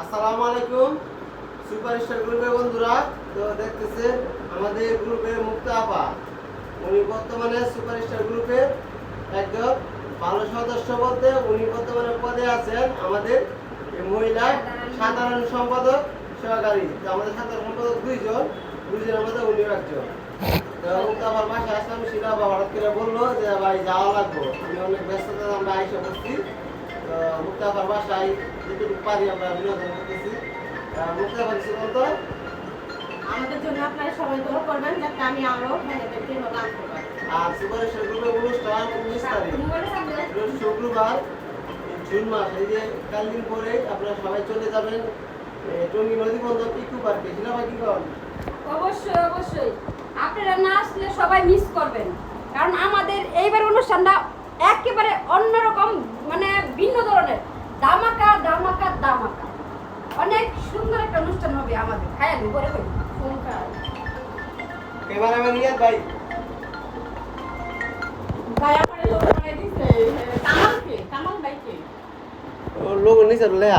আসসালামু আলাইকুম সুপারস্টার গ্রুপের বন্ধুরা। তো দেখতেছেন আমাদের গ্রুপের মুক্তা আপা, উনি বর্তমানে সুপারস্টার গ্রুপের একজন ভালো সদস্য বলতে উনি বর্তমানে পদে আছেন আমাদের মহিলা সাধারণ সম্পাদক সহকারী। তো আমাদের সাধারণ সম্পাদক দুইজনের মধ্যে উনিও একজন। তো মুক্তা আপার বাসায় আসলাম, সেটা আবার হঠাৎ করে বললো যে ভাই যাওয়া লাগবো, আমি অনেক ব্যস্ততা আমরা আইসা করছি। তো মুক্তা আপার বাসায় যেটুকু পারি আমরা বিনোদন করতেছি। মুক্তা আপার কিছু বলতো। আমাদের জন্য আপনারা সবাই দোয়া করবেন যাতে আমি আরো মেয়েদেরকে ভালো আনতে পারি। আর সুপারস্টার গ্রুপের অনুষ্ঠান 19 তারিখ শুক্রবার জুন মাস, এই যে কালদিন পরে আপনারা সবাই চলে যাবেন টঙ্গী নদী বন্দর ইকো পার্কে। সেটা ভাই কি করেন? অবশ্যই অবশ্যই আপনারা না আসলে সবাই মিস করবেন, কারণ আমাদের এইবার অনুষ্ঠানটা একেবারে অন্যরকম, মানে ভিন্ন ধরনের, ধামাকা ধামাকা ধামাকা। অনেক সুন্দর একটা অনুষ্ঠান হবে আমাদের। খায়ালি করে কই ক্যামেরাম্যান রিয়াদ ভাই। ভাই আমার লোক বানাই দিছে কামাল ভাইকে। লোক নিচে লেখা